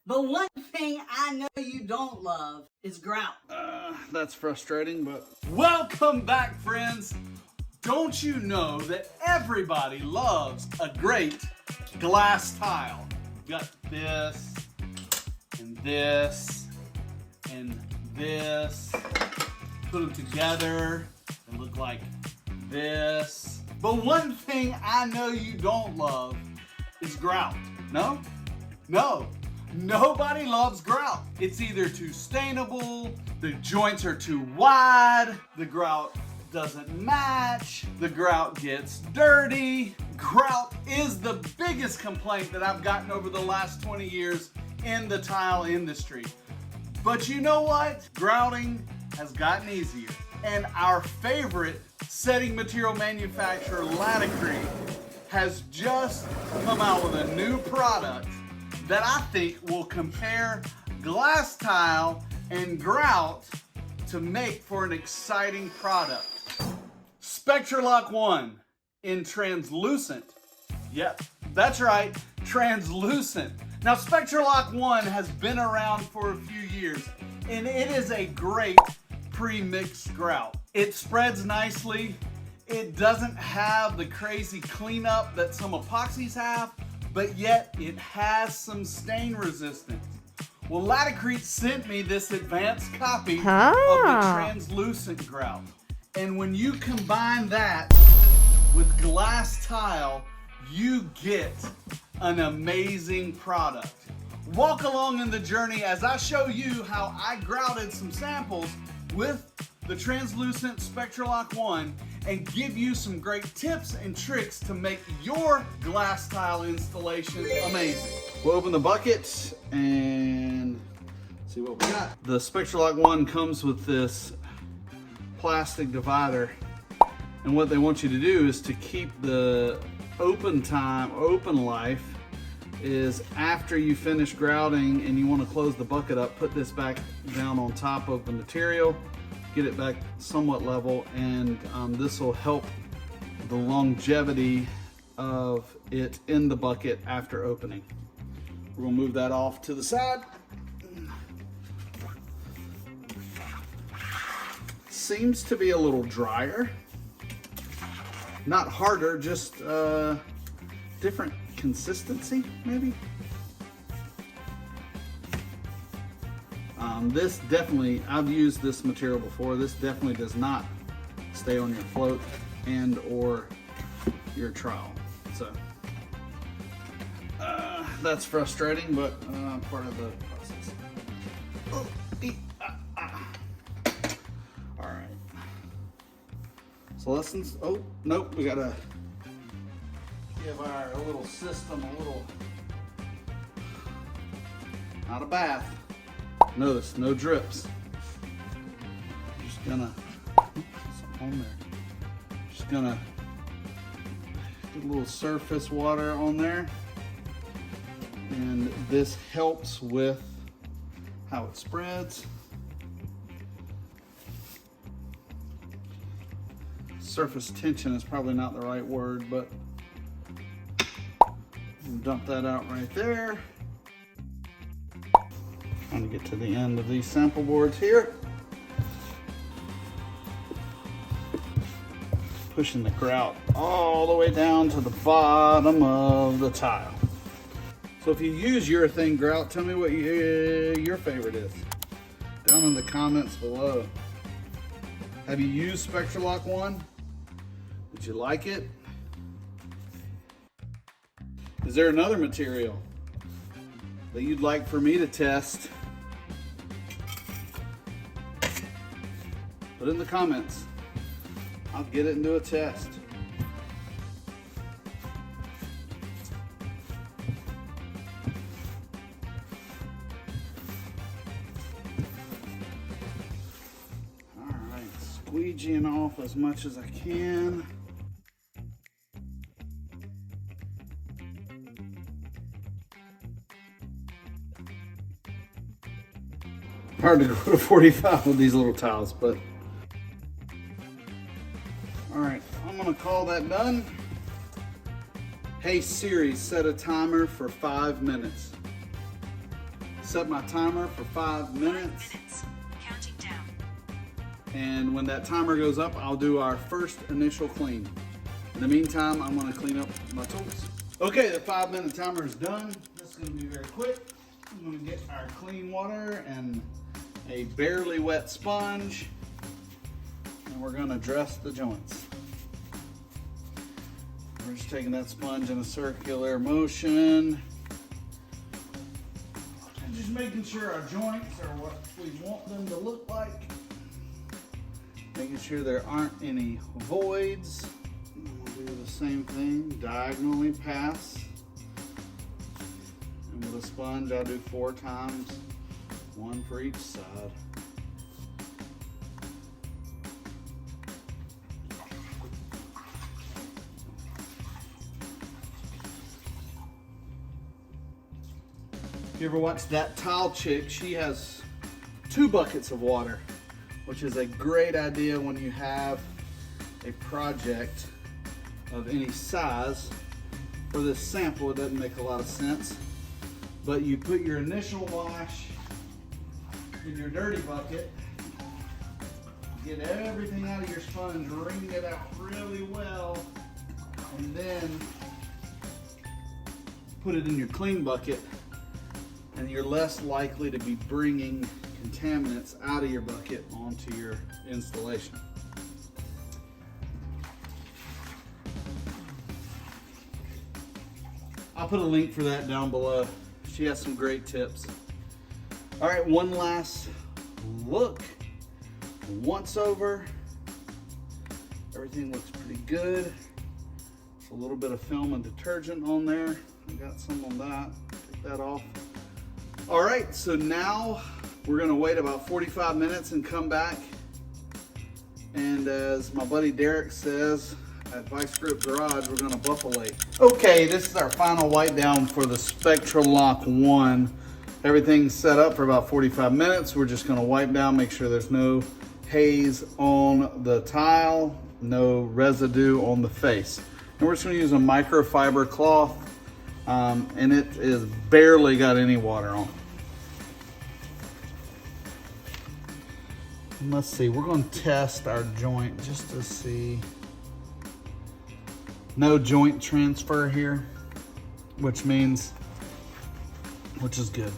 The one thing I know you don't love is grout. That's frustrating, but welcome back, friends. Don't you know that everybody loves a great glass tile? You got this, and this, and this. Put them together and look like this. But one thing I know you don't love is grout. No? No. Nobody loves grout. It's either too stainable, the joints are too wide, the grout doesn't match, the grout gets dirty. Grout is the biggest complaint that I've gotten over the last 20 years in the tile industry. But you know what? Grouting has gotten easier. And our favorite setting material manufacturer, Laticrete, has just come out with a new product that I think will compare glass tile and grout to make for an exciting product. Spectralock One in translucent. Yep, that's right, translucent. Now Spectralock One has been around for a few years and it is a great pre-mixed grout. It spreads nicely. It doesn't have the crazy cleanup that some epoxies have, but yet it has some stain resistance. Well, Laticrete sent me this advanced copy of the translucent grout. And when you combine that with glass tile, you get an amazing product. Walk along in the journey as I show you how I grouted some samples with the translucent Spectralock One and give you some great tips and tricks to make your glass tile installation amazing. We'll open the bucket and see what we got. The Spectralock One comes with this plastic divider, and what they want you to do is to keep the open life is after you finish grouting and you want to close the bucket up, put this back down on top of the material, get it back somewhat level, and this will help the longevity of it in the bucket after opening. We're gonna move that off to the side. Seems to be a little drier. Not harder, just different consistency, maybe. This definitely, I've used this material before. This definitely does not stay on your float and or your trowel. So that's frustrating, but part of the process. All right. So lessons. Oh nope, we gotta give our little system a little, not a bath. Notice, no drips. Just gonna, something on there. Just gonna get a little surface water on there. And this helps with how it spreads. Surface tension is probably not the right word, but dump that out right there. Trying to get to the end of these sample boards here. Pushing the grout all the way down to the bottom of the tile. So if you use urethane grout, tell me what your favorite is. Down in the comments below. Have you used Spectralock One? Did you like it? Is there another material that you'd like for me to test? Put it in the comments. I'll get it and do a test. All right, squeegeeing off as much as I can. Hard to go to 45 with these little tiles, but all right, I'm gonna call that done. Hey Siri, set a timer for 5 minutes. Set my timer for 5 minutes. Counting down. And when that timer goes up, I'll do our first initial clean. In the meantime, I'm gonna clean up my tools. Okay, the 5-minute timer is done. This is gonna be very quick. I'm gonna get our clean water and a barely wet sponge, and we're gonna dress the joints. We're just taking that sponge in a circular motion and just making sure our joints are what we want them to look like. Making sure there aren't any voids. And we'll do the same thing, diagonally pass. And with a sponge, I'll do 4 times, 1 for each side. If you ever watch That Tile Chick, she has 2 buckets of water, which is a great idea when you have a project of any size. For this sample, it doesn't make a lot of sense, but you put your initial wash in your dirty bucket, get everything out of your sponge, wring it out really well, and then put it in your clean bucket, and you're less likely to be bringing contaminants out of your bucket onto your installation. I'll put a link for that down below. She has some great tips. All right, one last look. Once over, everything looks pretty good. There's a little bit of film and detergent on there. I got some on that. Take that off. All right, so now we're gonna wait about 45 minutes and come back. And as my buddy Derek says at Vice Grip Garage, we're gonna buffalate. Okay, this is our final wipe down for the Spectralock One. Everything's set up for about 45 minutes. We're just gonna wipe down, make sure there's no haze on the tile, no residue on the face. And we're just gonna use a microfiber cloth, and it is barely got any water on. And let's see, we're gonna test our joint just to see. No joint transfer here, which is good.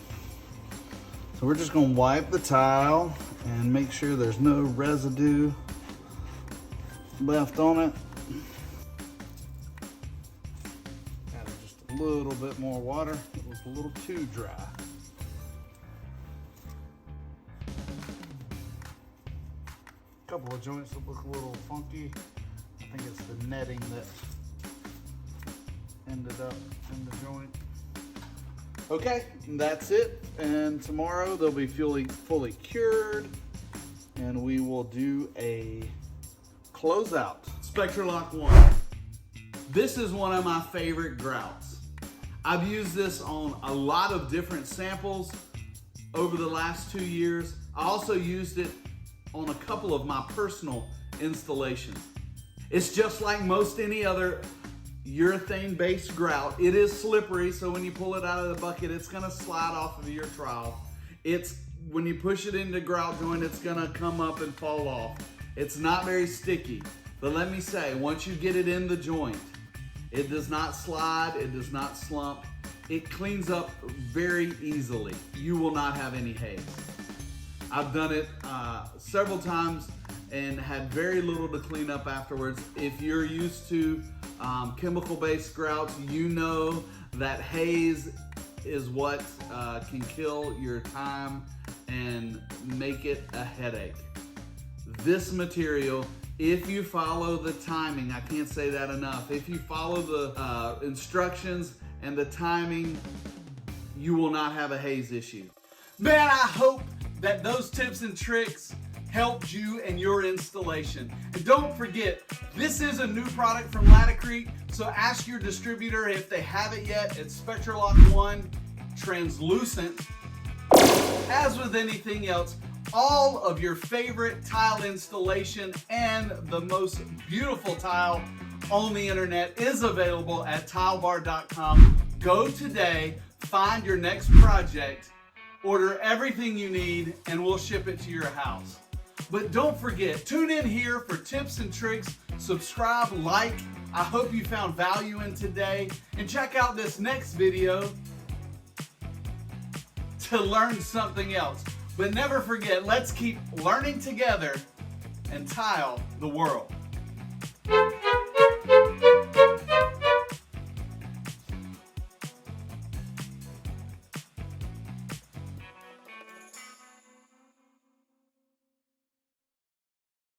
So we're just gonna wipe the tile and make sure there's no residue left on it. Added just a little bit more water. It was a little too dry. A couple of joints that look a little funky. I think it's the netting that ended up in the joint. Okay, that's it. And tomorrow they'll be fully cured, and we will do a closeout. Spectralock One. This is one of my favorite grouts. I've used this on a lot of different samples over the last 2 years. I also used it on a couple of my personal installations. It's just like most any other urethane based grout. It is slippery, so when you pull it out of the bucket, it's gonna slide off of your trowel. When you push it into grout joint, it's gonna come up and fall off. It's not very sticky, but let me say, once you get it in the joint, it does not slide, it does not slump. It cleans up very easily. You will not have any haze. I've done it several times and had very little to clean up afterwards. If you're used to chemical-based grouts, you know that haze is what can kill your time and make it a headache. This material, if you follow the timing, I can't say that enough, if you follow the instructions and the timing, you will not have a haze issue. Man, I hope that those tips and tricks helped you in your installation. And don't forget, this is a new product from Laticrete, so ask your distributor if they have it yet. It's Spectralock One, translucent. As with anything else, all of your favorite tile installation and the most beautiful tile on the internet is available at tilebar.com. Go today, find your next project, Order everything you need and we'll ship it to your house. But don't forget, tune in here for tips and tricks. Subscribe, like. I hope you found value in today. And check out this next video to learn something else. But never forget, let's keep learning together and tile the world.